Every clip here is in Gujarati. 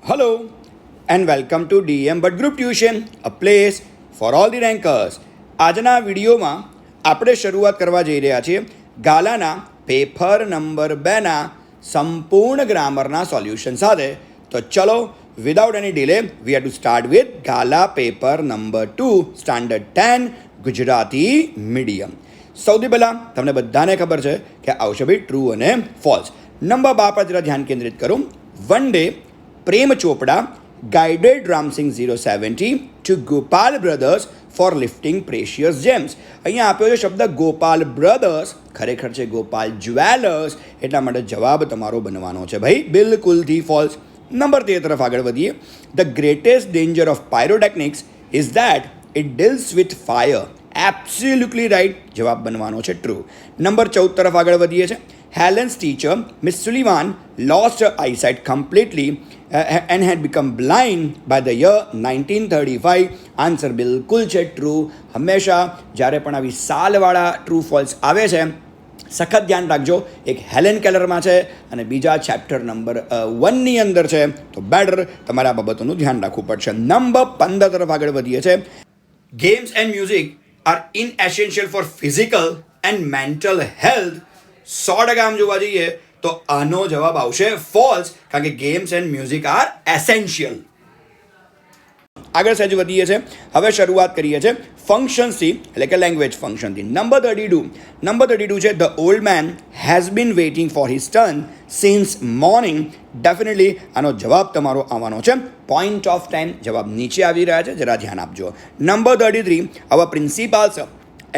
Hello and welcome to DM But Group Tuition, a place for all the rankers. આજના વિડીયોમાં આપણે શરૂઆત કરવા જઈ રહ્યા છીએ ગાલાના પેપર નંબર 2ના સંપૂર્ણ ગ્રામરના સોલ્યુશન સાથે. તો ચલો, without any delay we have to start with Gala paper number 2 standard 10 Gujarati medium. સૌથી પહેલાં તમને બધાને ખબર છે કે આવશે ભાઈ ટ્રુ અને ફોલ્સ. નંબર 2 પર જરા ધ્યાન કેન્દ્રિત કરું. One day Prem Chopra guided Ramsing 070 to Gopal Brothers for lifting precious gems. અહીંયા આપ્યો છે શબ્દ ગોપાલ બ્રધર્સ, ખરેખર છે ગોપાલ જ્વેલર્સ, એટલા માટે જવાબ તમારો બનવાનો છે ભાઈ બિલકુલથી ફોલ્સ. નંબર 13 તરફ આગળ વધીએ. The greatest danger of pyrotechnics is that it deals with fire. Absolutely right, જવાબ બનવાનો છે ટ્રુ. નંબર 14 તરફ આગળ વધીએ છે. Helen's teacher, Miss Sullivan, lost her eyesight completely and had become blind by the year 1935. Answer બિલકુલ છે ટ્રુ. હંમેશા જ્યારે પણ આવી સાલવાળા ટ્રુ ફોલ્સ આવે છે, સખત ધ્યાન રાખજો. એક હેલેન કેલરમાં છે અને બીજા ચેપ્ટર નંબર 1ની અંદર છે, તો બેટર તમારે આ બાબતોનું ધ્યાન રાખવું પડશે. નંબર 15 તરફ આગળ વધીએ છે. Games and music are inessential for physical and mental health. 100% આમ જોવા જઈએ તો આનો જવાબ આવશે ફોલ્સ, કારણ કે games and music are essential. આગળ સહેજ વધીએ છે. હવે શરૂઆત કરીએ છીએ ફંક્શન્સથી, એટલે કે લેંગ્વેજ ફંક્શનથી. નંબર 32 છે. The old man has been waiting for his turn since morning. Definitely આનો જવાબ તમારો આવવાનો છે પોઈન્ટ ઓફ ટાઈમ. જવાબ નીચે આવી રહ્યા છે, જરા ધ્યાન આપજો. Number 33, our principals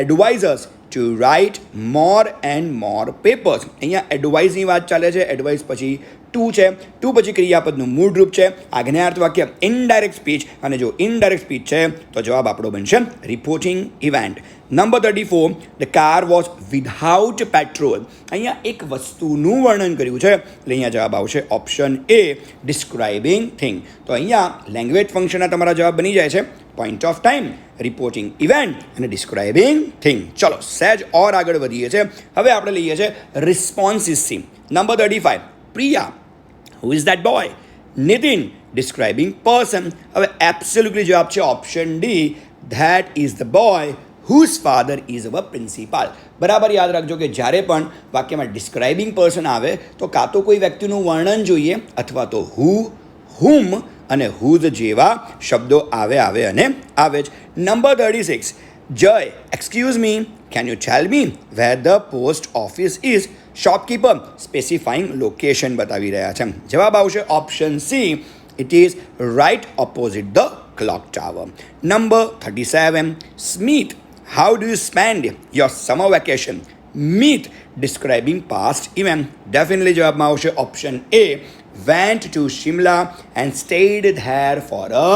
advisers to write more and more papers. અહીંયા એડવાઇઝની વાત ચાલે છે. એડવાઇઝ પછી ટુ છે. ટુ પછી ક્રિયાપદનું મૂળરૂપ છે. આજ્ઞાર્થ વાક્ય ઇનડાયરેક્ટ સ્પીચ, અને જો ઇનડાયરેક્ટ સ્પીચ છે તો જવાબ આપણો બનશે reporting event. Number 34, the car was without petrol. અહીંયા એક વસ્તુનું વર્ણન કર્યું છે, એટલે અહીંયા જવાબ આવશે ઓપ્શન એ, ડિસ્ક્રાઇબિંગ થિંગ. તો અહીંયા લેંગ્વેજ ફંક્શનના તમારા જવાબ બની જાય છે point of time, reporting event અને ડિસ્ક્રાઇબિંગ થિંગ. ચલો સહેજ ઓર આગળ વધીએ છીએ. હવે આપણે લઈએ છીએ રિસ્પોન્સિસથી. Number 35, Priya, who is that boy. Nitin, describing person. હવે એબ્સોલ્યુટલી જવાબ છે option D, that is the boy whose father is our principal. બરાબર યાદ રાખજો કે જ્યારે પણ વાક્યમાં ડિસ્ક્રાઇબિંગ પર્સન આવે તો કાં તો કોઈ વ્યક્તિનું વર્ણન જોઈએ, અથવા તો હુ, હુમ અને હુઝ જેવા શબ્દો આવે જ. Number 36, Jay, excuse me, can you tell me where the post office is. Shopkeeper specifying location બતાવી રહ્યા છે. જવાબ આવશે option C, it is right opposite the clock tower. Number 37, Smit, how do you spend your summer vacation. Meet, describing past event. Definitely જવાબમાં આવશે option A, went to Shimla and stayed there for a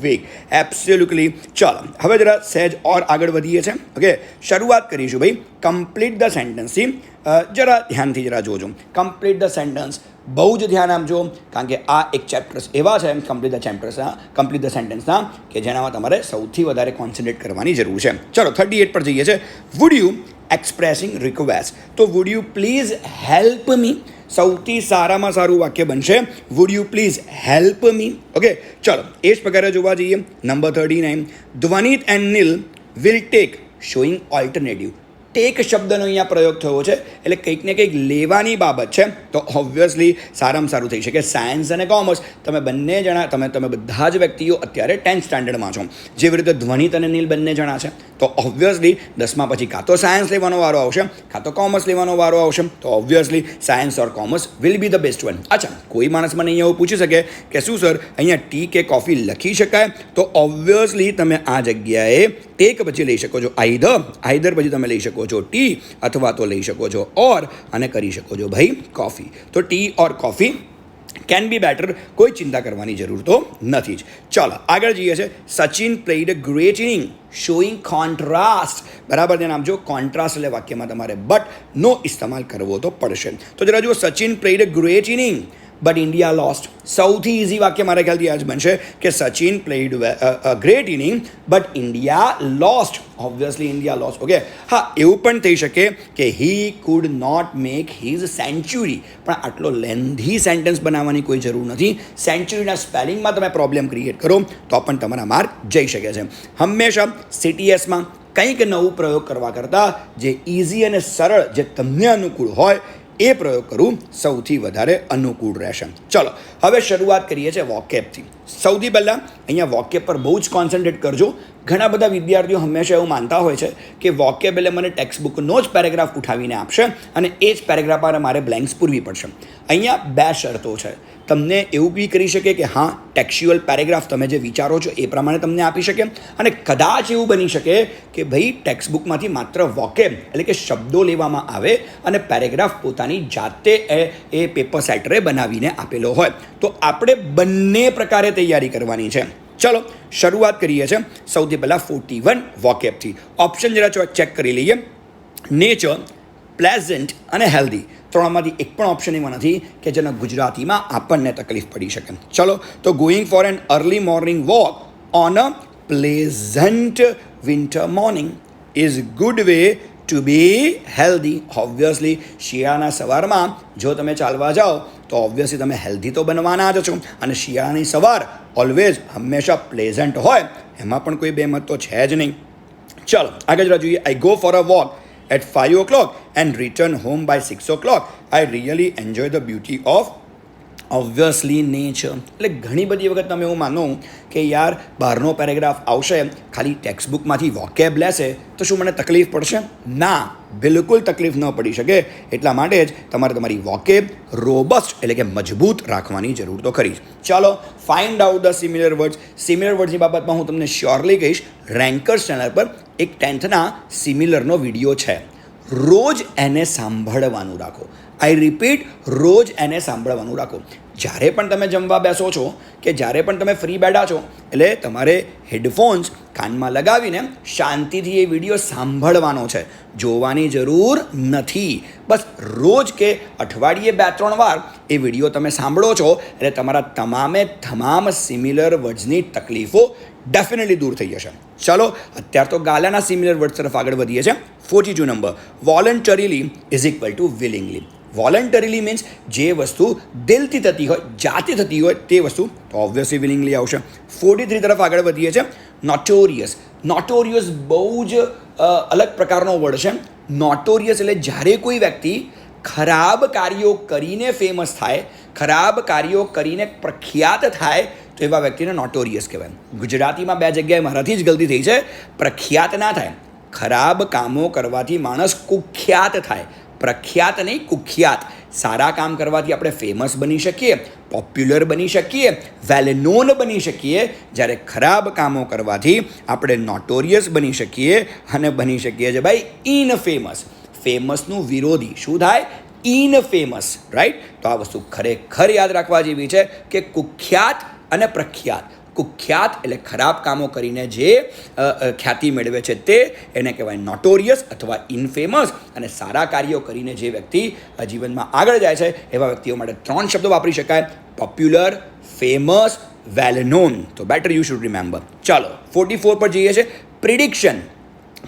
week. Absolutely. ચાલો હવે જરા સહેજ ઓર આગળ વધીએ છીએ. ઓકે, શરૂઆત કરીશું ભાઈ કમ્પ્લીટ ધ સેન્ટન્સથી. જરા ધ્યાનથી જરા જોજો. કમ્પ્લીટ ધ સેન્ટન્સ બહુ જ ધ્યાન આપજો, કારણ કે આ એક ચેપ્ટર્સ એવા છે કમ્પ્લીટ ધ સેન્ટેન્સના કે જેનામાં તમારે સૌથી વધારે કોન્સન્ટ્રેટ કરવાની જરૂર છે. ચલો 38 પર જઈએ છીએ. Would you expressing request. તો would you please help me સૌથી સારામાં સારું વાક્ય બનશે would you please help me. Okay, ચલો એ જ પ્રકારે જોવા જઈએ. Number 39, Dhvanit and Neel will take, showing alternative. Take શબ્દનો અહીંયા પ્રયોગ થયો છે, એટલે કંઈક ને કંઈક લેવાની બાબત છે, તો ઓબ્વિયસલી સારામાં સારું થઈ શકે સાયન્સ અને કોમર્સ. તમે બંને જણા તમે બધા જ વ્યક્તિઓ અત્યારે 10th સ્ટાન્ડર્ડમાં છો. જેવી રીતે ધ્વનિત અને નીલ બંને જણા છે, તો ઓબ્વિયસલી 10મા પછી કાં તો સાયન્સ લેવાનો વારો આવશે, કાં તો કોમર્સ લેવાનો વારો આવશે. તો obviously science or commerce will be the best one. અચ્છા, કોઈ માણસ મને અહીંયા એવું પૂછી શકે કે શું સર અહીંયા ટી કે કોફી લખી શકાય? તો ઓબ્વિયસલી તમે આ જગ્યાએ ટેક પછી લઈ શકો છો આઈધર પછી તમે લઈ શકો છો ટી, અથવા તો લઈ શકો છો ઓર, અને કરી શકો છો ભાઈ કોફી. તો tea or coffee can be better, કોઈ ચિંતા કરવાની જરૂર તો નથી જ. ચાલો આગળ જઈએ છે. Sachin played a great inning showing contrast. બરાબર ધ્યાન આપજો. કોન્ટ્રાસ્ટ એટલે વાક્યમાં તમારે બટ નો ઇસ્તેમાલ કરવો તો પડશે. તો જરા જુઓ, Sachin played a great inning but India lost. સૌથી ઇઝી વાક્ય મારા ખ્યાલથી આજ બનશે કે Sachin played great inning but India lost. Obviously India lost. Okay, હા, એવું પણ થઈ શકે કે he could not make his century, પણ આટલો લેન્ધી સેન્ટેન્સ બનાવવાની કોઈ જરૂર નથી. સેન્ચુરીના સ્પેલિંગમાં તમે પ્રોબ્લેમ ક્રિએટ કરો તો પણ તમારા માર્ક જઈ શકે છે. હંમેશા CTSમાં કંઈક નવું પ્રયોગ કરવા કરતાં જે ઇઝી અને સરળ, જે તમને અનુકૂળ હોય એ પ્રયોગ કરવું સૌથી વધારે અનુકૂળ રહેશે. ચલો, હવે શરૂઆત કરીએ છીએ વોકેબથી. સૌથી પહેલાં અહીંયા વોકેબ પર બહુ જ કોન્સન્ટ્રેટ કરજો. ઘણા બધા વિદ્યાર્થીઓ હંમેશા એવું માનતા હોય છે કે વોકેબ એટલે મને ટેક્સ્ટબુકનો જ પેરેગ્રાફ ઉઠાવીને આપશે અને એ જ પેરેગ્રાફ પર મારે બ્લેન્ક્સ પૂરવી પડશે. અહીંયા 2 શરતો છે. તમને એવું બી કરી શકે કે હા, ટેક્સ્ચ્યુઅલ પેરેગ્રાફ તમે જે વિચારો છો એ પ્રમાણે તમને આપી શકે, અને કદાચ એવું બની શકે કે ભાઈ ટેક્સ્ટબુકમાંથી માત્ર વોકેબ એટલે કે શબ્દો લેવામાં આવે અને પેરેગ્રાફ પોતાની જાતે એ પેપર સેટરે બનાવીને આપેલો હોય. તો આપણે બંને પ્રકારે તૈયારી કરવાની છે. ચલો, શરૂઆત કરીએ છીએ સૌથી પહેલાં 41 વોકેબથી. ઓપ્શન જરા ચેક કરી લઈએ. નેચર, પ્લેઝન્ટ અને હેલ્ધી, ત્રણમાંથી એક પણ ઓપ્શન એમાં નથી કે જેના ગુજરાતીમાં આપણને તકલીફ પડી શકે. ચલો, તો going for an early morning walk on a pleasant winter morning is good way to be healthy. Obviously શિયાળાના સવારમાં જો તમે ચાલવા જાઓ તો ઓબ્વિયસલી તમે હેલ્ધી તો બનવાના જ છો, અને શિયાળાની સવાર ઓલવેઝ હંમેશા પ્લેઝન્ટ હોય, એમાં પણ કોઈ બેમત તો છે જ નહીં. ચલો, આગળ જરા જોઈએ. I go for a walk at 5 o'clock and return home by 6 o'clock. I really enjoy the beauty of obviously nature. એટલે ઘણી બધી વખત તમે એવું માનો કે યાર બહારનો પેરેગ્રાફ આવશે, ખાલી ટેક્સ્ટબુકમાંથી વોકેબ લેશે તો શું મને તકલીફ પડશે? ના, બિલકુલ તકલીફ ન પડી શકે. એટલા માટે જ તમારે તમારી વોકેબ રોબસ્ટ એટલે કે મજબૂત રાખવાની જરૂર તો ખરી જ. ચાલો, find out the similar words. Similar વર્ડ્સની બાબતમાં હું તમને શ્યોરલી કહીશ. રેન્કર્સ ચેનલ પર એક 10thના સિમિલરનો વિડીયો છે. રોજ એને સાંભળવાનું રાખો. આઈ રિપીટ, રોજ એને સાંભળવાનું રાખો. જ્યારે પણ તમે જમવા બેસો છો કે જ્યારે પણ તમે ફ્રી બેઠા છો, એટલે તમારે હેડફોન્સ કાનમાં લગાવીને શાંતિથી એ વિડીયો સાંભળવાનો છે, જોવાની જરૂર નથી. બસ રોજ કે અઠવાડિયે 2-3 વાર એ વિડીયો તમે સાંભળો છો એટલે તમારા તમામ સિમિલર વર્ડ્સની તકલીફો ડેફિનેટલી દૂર થઈ જશે. ચાલો, અત્યારે તો ગાલાના સિમિલર વર્ડ તરફ આગળ વધીએ છીએ. 42 number, voluntarily is equal to willingly. Voluntarily means જે વસ્તુ દિલથી થતી હોય, જાતે થતી હોય તે વસ્તુ, તો ઓબ્વિયસલી વિલિંગલી આવશે. 43 તરફ આગળ વધીએ છીએ. નોટોરિયસ. નોટોરિયસ બહુ જ અલગ પ્રકારનો વર્ડ છે. નોટોરિયસ એટલે જ્યારે કોઈ વ્યક્તિ ખરાબ કાર્યો કરીને ફેમસ થાય, ખરાબ કાર્યો કરીને પ્રખ્યાત થાય, તો એવા વ્યક્તિને નોટોરિયસ કહેવાય. ગુજરાતીમાં 2 જગ્યાએ મારાથી જ ગલતી થઈ છે. પ્રખ્યાત ના થાય. ખરાબ કામો કરવાથી માણસ કુખ્યાત થાય, પ્રખ્યાત નહીં, કુખ્યાત. સારા કામ કરવાથી આપણે ફેમસ બની શકીએ, પોપ્યુલર બની શકીએ, વેલ નોન બની શકીએ. જ્યારે ખરાબ કામો કરવાથી આપણે નોટોરિયસ બની શકીએ અને બની શકીએ છે ભાઈ ઇનફેમસ. ફેમસનું વિરોધી શું થાય? Infamous, right? તો આ વસ્તુ ખરેખર યાદ રાખવા જેવી છે કે કુખ્યાત અને પ્રખ્યાત. કુખ્યાત એટલે ખરાબ કામો કરીને જે ખ્યાતિ મેળવે છે તે, એને કહેવાય નોટોરિયસ અથવા ઇનફેમસ. અને સારા કાર્યો કરીને જે વ્યક્તિ જીવનમાં આગળ જાય છે એવા વ્યક્તિઓ માટે 3 શબ્દો વાપરી શકાય: પોપ્યુલર, ફેમસ, વેલ નોન. તો બેટર યુ શુડ રિમેમ્બર. ચાલો, 44 પર જઈએ છીએ. પ્રિડિક્શન.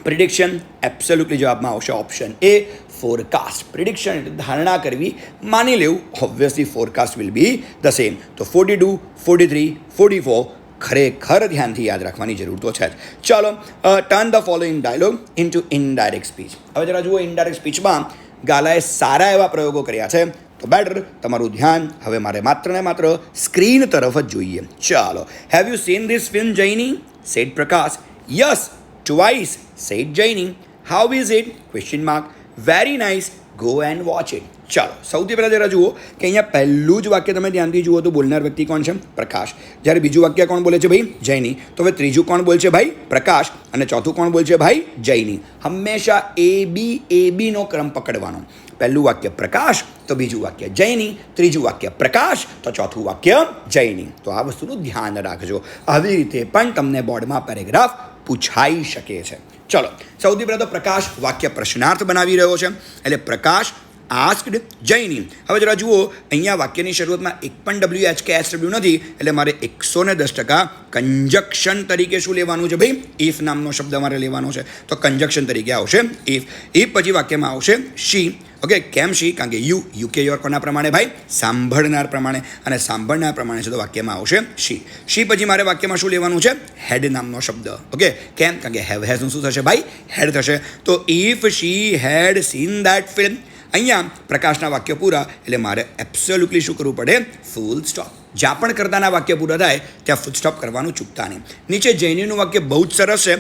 પ્રિડિક્શન એબ્સોલ્યુટલી જવાબમાં આવશે ઓપ્શન એ, ફોરકાસ્ટ. પ્રિડિક્શન એટલે ધારણા કરવી, માની લેવું. Obviously forecast will be the same. તો 42, 43, 44 ખરેખર ધ્યાનથી યાદ રાખવાની જરૂર તો છે જ. ચાલો, turn the following dialogue into indirect speech. હવે જરા જુઓ, ઇનડાયરેક્ટ સ્પીચમાં ગાલાએ સારા એવા પ્રયોગો કર્યા છે. તો બેટર તમારું ધ્યાન હવે મારે માત્ર ને માત્ર સ્ક્રીન તરફ જ જોઈએ. ચાલો, have you seen this film Jaini? Said Prakash. Yes, twice, said Jaini. How is it? Question mark. Very nice, go and watch it. ચાલો, સૌથી પહેલાં જરા જુઓ કે અહીંયા પહેલું જ વાક્ય તમે ધ્યાનથી જુઓ તો બોલનાર વ્યક્તિ કોણ છે? પ્રકાશ. જ્યારે બીજું વાક્ય કોણ બોલે છે? ભાઈ જૈની. તો હવે ત્રીજું કોણ બોલે છે? ભાઈ પ્રકાશ. અને ચોથું કોણ બોલે છે? ભાઈ જૈની. હંમેશા એબીનો ક્રમ પકડવાનો. પહેલું વાક્ય પ્રકાશ તો બીજું વાક્ય જૈની, ત્રીજું વાક્ય પ્રકાશ તો ચોથું વાક્ય જૈની. તો આ વસ્તુનું ધ્યાન રાખજો. આવી રીતે પણ તમને બોર્ડમાં પેરેગ્રાફ પૂછાઈ શકે છે. ચલો, સૌથી પહેલાં તો પ્રકાશ વાક્ય પ્રશ્નાર્થ બનાવી રહ્યો છે, એટલે પ્રકાશ આસ્ક્ડ જૈની. હવે જરા જુઓ, અહીંયા વાક્યની શરૂઆતમાં એક પણ WH કે SW નથી, એટલે મારે 110% કંજક્શન તરીકે શું લેવાનું છે ભાઈ? ઇફ નામનો શબ્દ મારે લેવાનો છે. તો કંજક્શન તરીકે આવશે ઇફ. ઇફ પછી વાક્યમાં આવશે શી. ઓકે, કેમ શી? કારણ કે યુ કે યોર કોના પ્રમાણે ભાઈ? સાંભળનાર પ્રમાણે. અને સાંભળનાર પ્રમાણે છે તો વાક્યમાં આવશે શી. શી પછી મારે વાક્યમાં શું લેવાનું છે? હેડ નામનો શબ્દ. ઓકે, કેમ? કારણ કે હેઝનું શું થશે ભાઈ? હેડ થશે. તો if she had seen that film. અહીંયા પ્રકાશના વાક્ય પૂરા, એટલે મારે એબ્સોલ્યુટલી શું કરવું પડે? Full stop. જ્યાં પણ કરતાના વાક્ય પૂરા થાય ત્યાં ફૂલ સ્ટોપ કરવાનું ચૂકતા નહીં. નીચે જૈનીનું વાક્ય બહુ જ સરસ છે,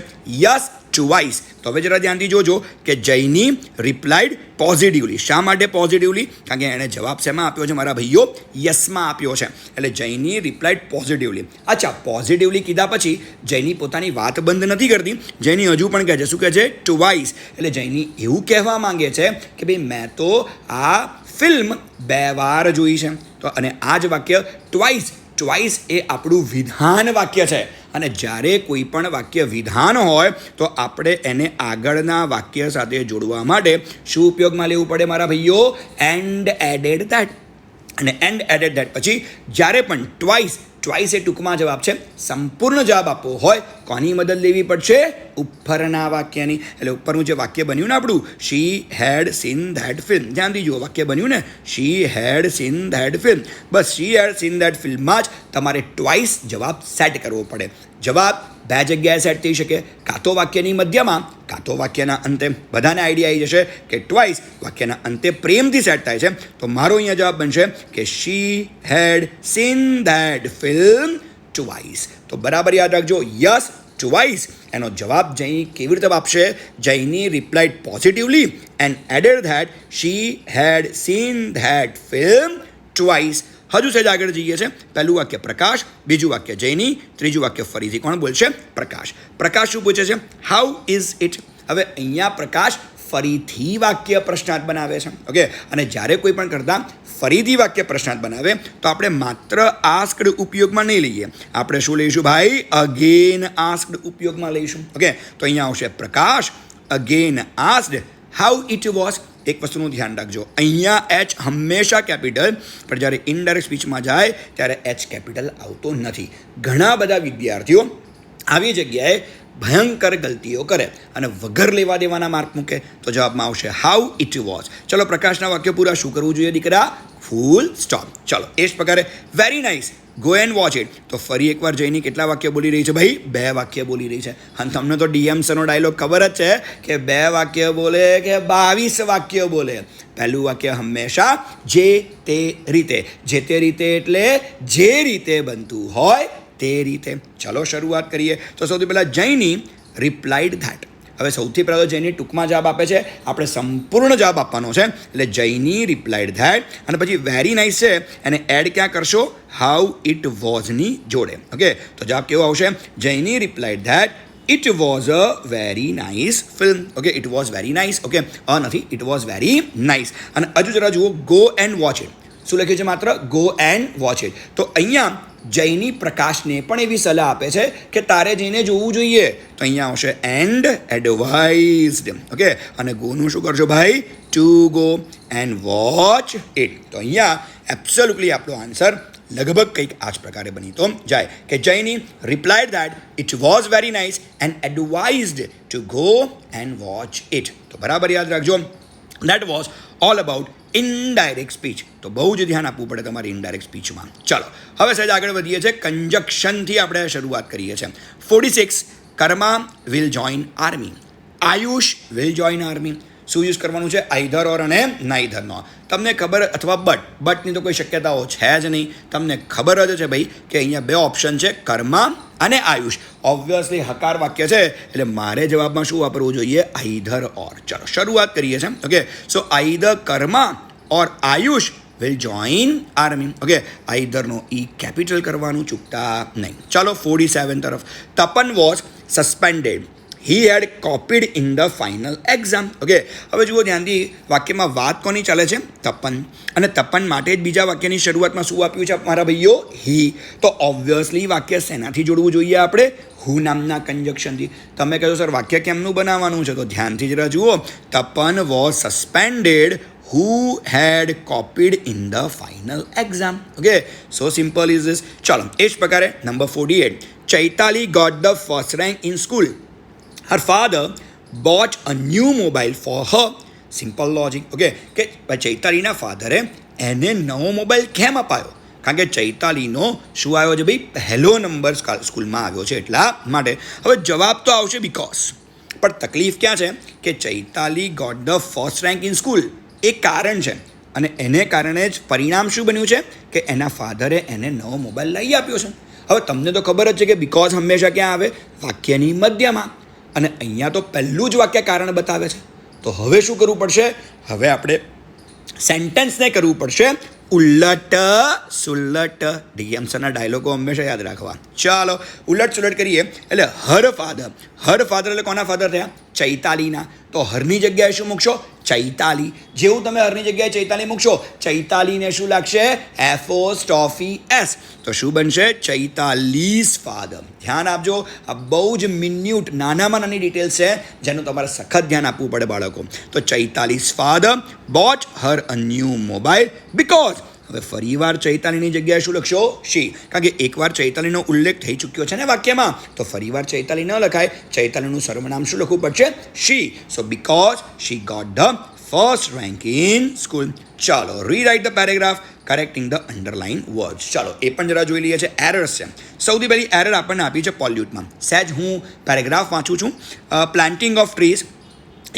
યસ ટ્વાઇસ. તો હવે જરા ધ્યાનથી જોજો કે જૈની રિપ્લાઇડ પોઝિટિવલી. શા માટે પોઝિટિવલી? કારણ કે એણે જવાબ શેમાં આપ્યો છે મારા ભાઈઓ? યસમાં આપ્યો છે. એટલે જૈની રિપ્લાઇડ પોઝિટિવલી. અચ્છા, પોઝિટિવલી કીધા પછી જૈની પોતાની વાત બંધ નથી કરતી. જૈની હજુ પણ કહે છે, શું કહે છે? ટ્વાઇસ. એટલે જૈની એવું કહેવા માંગે છે કે ભાઈ મેં તો આ ફિલ્મ 2 વાર જોઈ છે. તો અને આ જ વાક્ય ટ્વાઇસ. ટ્વાઇસ એ આપણું વિધાન વાક્ય છે. અને જ્યારે કોઈ પણ વાક્ય વિધાન હોય તો આપણે એને આગળના વાક્ય સાથે જોડવા માટે શું ઉપયોગમાં લેવું પડે મારા ભાઈઓ? And added that. અને એન્ડ એડેડ ધેટ પછી જ્યારે પણ ટ્વાઇસ એ ટૂંકમાં જવાબ છે, સંપૂર્ણ જવાબ આપવો હોય કોની મદદ લેવી પડશે? ઉપરના વાક્યની. એટલે ઉપરનું જે વાક્ય બન્યું ને આપણું, she had seen that film. ધ્યાનથી જુઓ, વાક્ય બન્યું ને, she had seen that film. બસ શી હેડ સીન ધેટ ફિલ્મમાં જ તમારે ટ્વાઇસ જવાબ સેટ કરવો પડે. જવાબ 2 જગ્યાએ સેટ થઈ શકે, કાં તો વાક્યની મધ્યમાં, કાં તો વાક્યના અંતે. બધાને આઈડિયા આવી જશે કે ટ્વાઇસ વાક્યના અંતે પ્રેમથી સેટ થાય છે. તો મારો અહીંયા જવાબ બનશે કે she had seen that film twice. તો બરાબર યાદ રાખજો, યસ ટ્વાઇસ. એનો જવાબ જઈ કેવી રીતે આપશે? Jaini replied positively and added that she had seen that film twice. હજુ સહેજ આગળ જઈએ છે. પહેલું વાક્ય પ્રકાશ, બીજું વાક્ય જૈની, ત્રીજું વાક્ય ફરીથી કોણ બોલશે? પ્રકાશ. પ્રકાશ શું પૂછે છે? How is it. હવે અહીંયા પ્રકાશ ફરીથી વાક્ય પ્રશ્નાર્થ બનાવે છે. ઓકે, અને જ્યારે કોઈ પણ કરતાં ફરીથી વાક્ય પ્રશ્નાર્થ બનાવે તો આપણે માત્ર આસ્ક્ડ ઉપયોગમાં નહીં લઈએ, આપણે શું લઈશું ભાઈ? અગેન આસ્ક્ડ ઉપયોગમાં લઈશું. ઓકે, તો અહીંયા આવશે Prakash again asked how it was. એક વસ્તુનું ધ્યાન રાખજો, અહીંયા એચ હંમેશા કેપિટલ, પણ જ્યારે ઇનડાયરેક્ટ સ્પીચમાં જાય ત્યારે એચ કેપિટલ આવતો નથી. ઘણા બધા વિદ્યાર્થીઓ આવી જગ્યાએ ભયંકર ગલતીઓ કરે અને વગર લેવા દેવાના માર્ક મૂકે. તો જવાબમાં આવશે હાઉ ઇટ વોઝ. ચલો, પ્રકાશના વાક્ય પૂરા. શું કરવું જોઈએ દીકરા? Full stop. ચલો, એ જ પ્રકારે very nice, go and watch it. તો ફરી એકવાર જઈને કેટલા વાક્ય બોલી રહી છે ભાઈ? 2 વાક્ય બોલી રહી છે. અને તમને તો DM સરનો ડાયલોગ ખબર જ છે કે 2 વાક્ય બોલે કે 22 વાક્ય બોલે. પહેલું વાક્ય હંમેશા જે તે રીતે. જે તે રીતે એટલે જે રીતે બનતું હોય તે રીતે. ચલો શરૂઆત કરીએ. તો સૌથી પહેલાં જૈની રિપ્લાઇડ ધેટ. હવે સૌથી પહેલાં તો જૈની ટૂંકમાં જવાબ આપે છે, આપણે સંપૂર્ણ જવાબ આપવાનો છે. એટલે જૈની રિપ્લાઇડ ધેટ, અને પછી વેરી નાઇસ છે એને એડ ક્યાં કરશો? હાઉ ઇટ વોઝની જોડે. ઓકે, તો જવાબ કેવો આવશે? Jaini replied that it was a very nice film. Okay, it was very nice. Okay, નથી, ઇટ વોઝ વેરી નાઇસ. અને હજુ જરા જુઓ, ગો એન્ડ વોચ ઇટ. શું લખ્યું છે? માત્ર ગો એન્ડ વોચ ઇટ. તો અહીંયા જૈની પ્રકાશને પણ એવી સલાહ આપે છે કે તારે જઈને જોવું જોઈએ. તો અહીંયા આવશે એન્ડ એડવાઇઝડ. ઓકે, અને ગોનું શું કરશો ભાઈ? Two go and watch it. તો અહીંયા એબ્સોલ્યુટલી આપણો આન્સર લગભગ કંઈક આ જ પ્રકારે બની તો જાય કે Jaini replied that it was very nice and advised to go and watch it. તો બરાબર યાદ રાખજો, that was all about indirect speech. તો બહુ જ ધ્યાન આપવું પડે તમારી ઇનડાયરેક્ટ સ્પીચમાં. ચલો, હવે સહેજ આગળ વધીએ છીએ. કંજક્શનથી આપણે શરૂઆત કરીએ છીએ. 46, Karma will join army. Ayush will join army. શું યુઝ કરવાનું છે? આઈધર ઓર અને નાઈધરનો. તમને ખબર, અથવા બટની તો કોઈ શક્યતાઓ છે જ નહીં. તમને ખબર જ છે ભાઈ કે અહીંયા 2 ઓપ્શન છે, કર્મા અને આયુષ. ઓબ્વિયસલી હકાર વાક્ય છે એટલે મારે જવાબમાં શું વાપરવું જોઈએ? Either or. ચલો શરૂઆત કરીએ છીએ. Okay, so either Karma or Ayush will join army. Okay, આઈધરનો ઈ કેપિટલ કરવાનું ચૂકતા નહીં. ચાલો 47 તરફ. Tapan was suspended. He had copied in the final exam. Okay, હવે જુઓ ધ્યાનથી, વાક્યમાં વાત કોની ચાલે છે? તપન. અને તપન માટે જ બીજા વાક્યની શરૂઆતમાં શું આપ્યું છે મારા ભાઈઓ? હી. તો ઓબ્વિયસલી વાક્ય શેનાથી જોડવું જોઈએ આપણે? હુ નામના કંજક્શનથી. તમે કહો સર વાક્ય કેમનું બનાવવાનું છે? તો ધ્યાનથી જરા જુઓ. Tapan was suspended who had copied in the final exam. Okay, so simple is this. ચલો એ જ પ્રકારે number 48, Chaitali got the first rank in school. Her father bought a new mobile for her. Simple logic. Okay, કે ચૈતાલીના ફાધરે એને નવો મોબાઈલ કેમ અપાયો? કારણ કે ચૈતાલીનો શું આવ્યો છે ભાઈ? પહેલો નંબર સ્કૂલમાં આવ્યો છે એટલા માટે. હવે જવાબ તો આવશે બીકોઝ, પણ તકલીફ ક્યાં છે કે Chaitali got the first rank in school એ કારણ છે, અને એને કારણે જ પરિણામ શું બન્યું છે કે એના ફાધરે એને નવો મોબાઈલ લઈ આપ્યો છે. હવે તમને તો ખબર જ છે કે બીકોઝ હંમેશા ક્યાં આવે? વાક્યની મધ્યમાં. અને અહીંયા તો પહેલું જ વાક્ય કારણ બતાવે છે. તો હવે શું કરવું પડશે? હવે આપણે સેન્ટેન્સને કરવું પડશે ઉલટ સુલટ. ડીએમ સરના ડાયલોગો હંમેશા યાદ રાખવા. ચાલો ઉલટ સુલટ કરીએ. એટલે હર ફાધર એટલે કોના ફાધર થયા? ચૈતાલીના. તો હરની જગ્યાએ શું મૂકશો? ચૈતાલી. જેવું તમે હરની જગ્યાએ ચૈતાલી મૂકશો, ચૈતાલીને શું લાગશે? Apostrophe S. તો શું બનશે? ચૈતાલીસ ફાધર. ધ્યાન આપજો, આ બહુ જ મિન્યુટ નાનામાં નાની ડિટેલ્સ છે જેનું તમારે સખત ધ્યાન આપવું પડે બાળકો. તો Chaitali's father bought her a new mobile because. હવે ફરીવાર ચૈતાલીની જગ્યાએ શું લખશો? શી. કારણ કે એકવાર ચૈતાલીનો ઉલ્લેખ થઈ ચૂક્યો છે ને વાક્યમાં, તો ફરીવાર ચૈતાલી ન લખાય. ચૈતાલીનું સર્વનામ શું લખવું પડશે? She. So because she got the first rank in school. ચાલો rewrite the paragraph correcting the underline words. ચાલો એ પણ જરા જોઈ લઈએ છે. એરર્સ છે. સૌથી પહેલી એરર આપણને આપી છે પોલ્યુટમાં. સહેજ હું પેરેગ્રાફ વાંચું છું. Planting of trees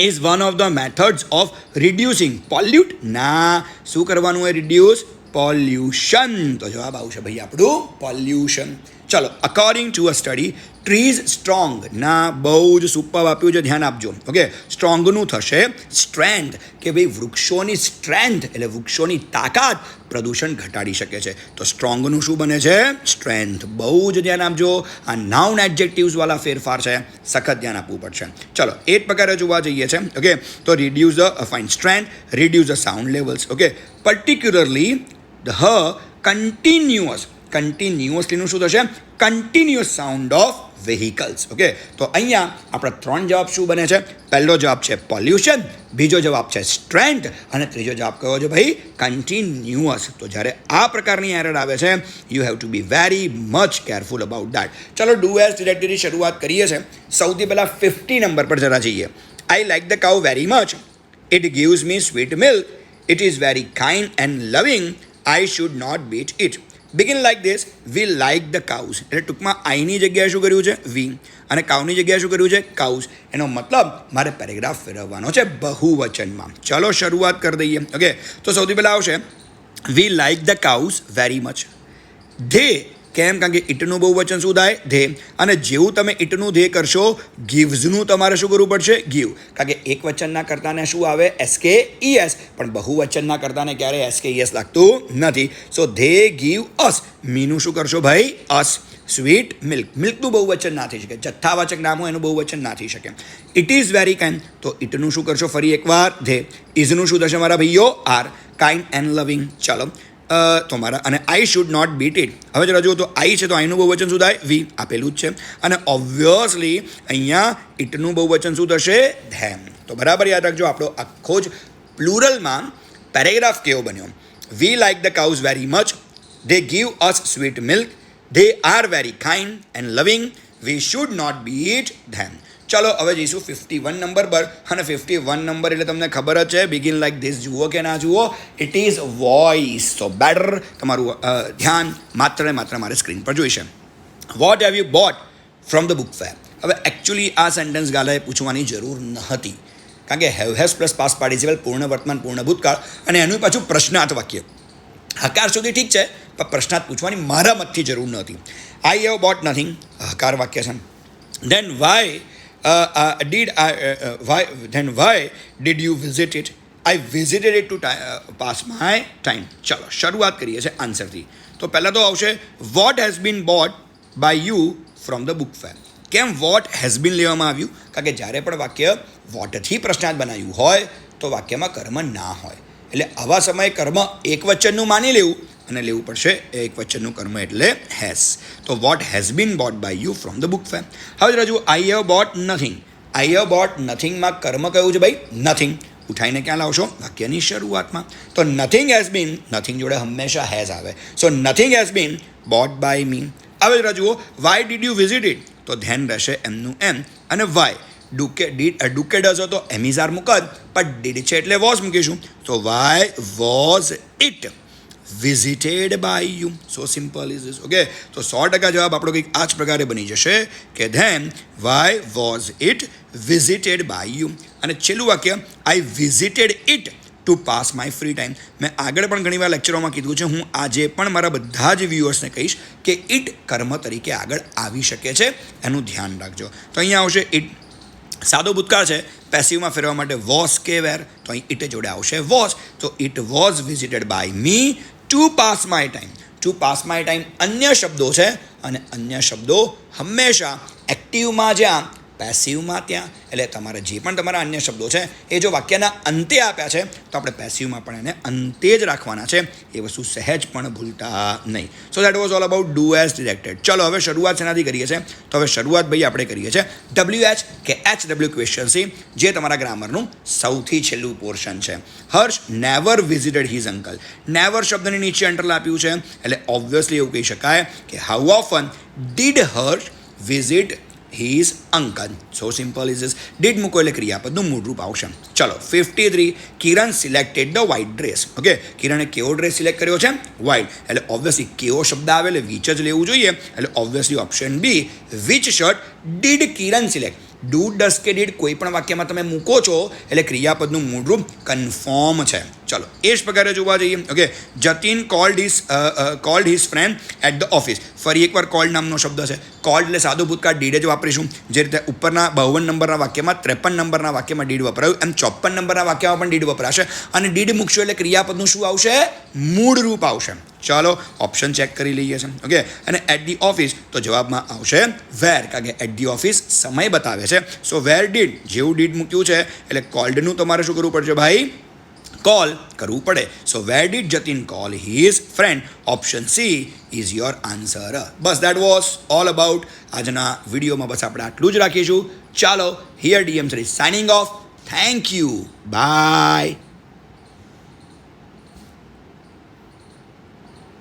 is one of the methods of reducing pollute. ના, શું કરવાનું હોય? Reduce pollution. તો જવાબ આવશે ભાઈ આપણું પોલ્યુશન. ચલો according to a study trees strong. ના, બહુ જ સુપર આપ્યું છે, ધ્યાન આપજો. ઓકે, સ્ટ્રોંગનું થશે સ્ટ્રેન્થ, કે ભાઈ વૃક્ષોની સ્ટ્રેન્થ એટલે વૃક્ષોની તાકાત પ્રદૂષણ ઘટાડી શકે છે. તો સ્ટ્રોંગનું શું બને છે? સ્ટ્રેન્થ. બહુ જ ધ્યાન આપજો, આ નાઉન એડજેક્ટિવ્સવાળા ફેરફાર છે, સખત ધ્યાન આપવું પડશે. ચલો એ જ પ્રકારે જોવા જઈએ છે. ઓકે, તો reduce the fine strength, reduce the sound levels. Okay, particularly the કન્ટિન્યુઅસલીનું શું થશે? Continuous sound of vehicles. Okay, તો અહીંયા આપણા 3 જવાબ શું બને છે? પહેલો જવાબ છે પોલ્યુશન, બીજો જવાબ છે સ્ટ્રેન્થ, અને ત્રીજો જવાબ કયો છે ભાઈ? કન્ટિન્યુઅસ. તો જ્યારે આ પ્રકારની એરર આવે છે, you have to be very much careful about that. ચલો ડુ એઝ ડિરેક્ટલી શરૂઆત કરીએ છીએ. સૌથી પહેલાં 50 નંબર પર જરા જઈએ. I like the cow very much. It gives me sweet milk. It is very kind and loving. I should not beat it. Begin like this. We like the cows. એટલે ટૂંકમાં આઈની જગ્યાએ શું કર્યું છે? વી. અને કાઉની જગ્યાએ શું કર્યું છે? કાઉઝ. એનો મતલબ મારે પેરેગ્રાફ ફેરવવાનો છે બહુવચનમાં. ચલો શરૂઆત કરી દઈએ. ઓકે, તો સૌથી પહેલાં આવશે we like the cows very much. They. કેમ? કારણ કે ઇટનું બહુવચન શું થાય? ધે. અને જેવું તમે ઇટનું ધે કરશો, ગિવ્સનું તમારે શું કરવું પડશે? ગીવ. કારણ કે એક વચનના કરતાને શું આવે? SKES. પણ બહુવચનના કરતાને ક્યારે SKES લાગતું નથી. સો ધે ગીવ અસ. મીનું શું કરશો ભાઈ? અસ. Sweet milk. મિલ્કનું બહુવચન ના થઈ શકે, જથ્થાવાચક નામ હોય એનું બહુવચન ના થઈ શકે. It is very kind. તો ઇટનું શું કરશો? ફરી એકવાર ધે. ઇઝનું શું થશે મારા ભાઈઓ? આર. કાઇન્ડ એન્ડ લવિંગ. ચાલો તો મારા, અને I should not beat it. હવે જરા જુઓ તો આઈ છે, તો આઈનું બહુવચન શું થાય? વી. આપેલું જ છે. અને ઓબ્વિયસલી અહીંયા ઇટનું બહુવચન શું થશે? ધેમ. તો બરાબર યાદ રાખજો, આપણો આખો જ પ્લુરલમાં પેરેગ્રાફ કેવો બન્યો? We like the cows very much. They give us sweet milk. They are very kind and loving. We should not beat them. ચલો હવે જઈશું 51 નંબર પર. અને 51 નંબર એટલે તમને ખબર જ છે, બિગિન લાઈક ધીસ જુઓ કે ના જુઓ, ઇટ ઇઝ વોઇસ. તો બેટર તમારું ધ્યાન માત્ર ને માત્ર મારે સ્ક્રીન પર જોઈશે. What have you boat from the book fair. હવે એકચ્યુઅલી આ સેન્ટેન્સ ગાલાએ પૂછવાની જરૂર ન હતી, કારણ કે have has plus past participle, પૂર્ણ વર્તમાન પૂર્ણ ભૂતકાળ, અને એનું પાછું પ્રશ્નાર્થ વાક્ય. હકાર સુધી ઠીક છે, પણ પ્રશ્નાર્થ પૂછવાની મારા મતથી જરૂર નહોતી. આઈ હેવ બોટ નથિંગ, હકાર વાક્ય છે. Then why why did you visit it? I visited it to pass my time. ચલો શરૂઆત કરીએ છીએ આન્સરથી. તો પહેલાં તો આવશે what has been bought by you from the book fair. કેમ what has been લેવામાં આવ્યું? કારણ કે જ્યારે પણ વાક્ય વોટથી પ્રશ્નાર્થ બનાવ્યું હોય તો વાક્યમાં કર્મ ના હોય, એટલે આવા સમયે કર્મ એક વચનનું માની લેવું અને લેવું પડશે એક વચનનું કર્મ એટલે હેઝ. તો what has been bought by you from the book fair. હવે રજૂ I have bought nothing. I have bought નથિંગમાં કર્મ કયું છે ભાઈ? નથિંગ. ઉઠાઈને ક્યાં લાવશો? વાક્યની શરૂઆતમાં. તો નથિંગ હેઝ બીન, નથિંગ જોડે હંમેશા હેઝ આવે. So nothing has been bought by me. હવે જરા જુઓ, why did you visit it? તો ધ્યાન રહેશે એમનું એમ અને વાય. ડુકેડ હશો તો એમિઝાર મૂકત, પણ ડીડ છે એટલે વોઝ મૂકીશું. તો why was it visited by you? So simple is this. Okay, તો 100% જવાબ આપણો કંઈક આ જ પ્રકારે બની જશે કે then why was it visited by you. અને છેલ્લું વાક્ય, I visited it to pass my free time. મેં આગળ પણ ઘણીવાર લેક્ચરોમાં કીધું છે, હું આજે પણ મારા બધા જ વ્યુઅર્સને કહીશ કે ઇટ કર્મ તરીકે આગળ આવી શકે છે, એનું ધ્યાન રાખજો. તો અહીંયા આવશે ઇટ. સાદો ભૂતકાળ છે, પેસિવમાં ફેરવા માટે વોઝ કે વેર, તો અહીં ઇટ જોડે આવશે વોઝ. તો it was visited by me to pass my time. To pass my time અન્ય શબ્દો છે અને અન્ય શબ્દો હંમેશા એક્ટિવમાં જ્યાં પેસિવમાં ત્યાં. એટલે તમારે જે પણ તમારા અન્ય શબ્દો છે એ જો વાક્યના અંતે આપ્યા છે તો આપણે પેસિવમાં પણ એને અંતે જ રાખવાના છે. એ વસ્તુ સહેજ પણ ભૂલતા નહીં. So that was all about do as directed. ચલો હવે શરૂઆત શેનાથી કરીએ છીએ? તો હવે શરૂઆત ભાઈ આપણે કરીએ છીએ WH કે HW ક્વેશ્ચન સી, જે તમારા ગ્રામરનું સૌથી છેલ્લું પોર્શન છે. Harsh never visited his uncle. Never શબ્દની નીચે અંડરલાઈન આપ્યું છે એટલે ઓબ્વિયસલી એવું કહી શકાય કે how often did Harsh visit his uncle. So simple is this. Did મૂકો એટલે ક્રિયાપદનું મૂળરૂપ આવશે. ચલો 53, Kiran selected the white dress. Okay, કિરણે કેવો ડ્રેસ સિલેક્ટ કર્યો છે? વ્હાઇટ. એટલે ઓબ્વિયસલી કેવો શબ્દ આવે એટલે વિચ જ લેવું જોઈએ. એટલે obviously option B, which shirt did Kiran select. Do, does કે ડીડ કોઈ પણ વાક્યમાં તમે મૂકો છો એટલે ક્રિયાપદનું મૂળરૂપ કન્ફર્મ છે. ચલો એ જ પ્રકારે જોવા જઈએ. Okay, Jatin called his friend at the office. ફરી એકવાર કોલ્ડ નામનો શબ્દ છે. કોલ્ડ એટલે સાદું ભૂતકાળ, ડીડ જ વાપરીશું. જે રીતે ઉપરના 52 નંબરના વાક્યમાં 53 નંબરના વાક્યમાં ડીડ વપરાયું, એમ 54 નંબરના વાક્યમાં પણ ડીડ વપરાશે. અને ડીડ મૂકશો એટલે ક્રિયાપદનું શું આવશે? મૂળ રૂપ આવશે. ચાલો ઓપ્શન ચેક કરી લઈએ છીએ. ઓકે, અને એટ ધી ઓફિસ તો જવાબમાં આવશે વેર, કારણ કે એટ ધી ઓફિસ સમય બતાવે છે. સો વેર ડીડ, જેવું ડીડ મૂક્યું છે એટલે કોલ્ડનું તમારે શું કરવું પડશે ભાઈ? કોલ કરવું પડે. So where did Jatin call his friend? Option C is your answer. બસ દેટ વોઝ ઓલ અબાઉટ. આજના વિડીયોમાં બસ આપણે આટલું જ રાખીશું. ચાલો, here DM3 signing off. Thank you. By.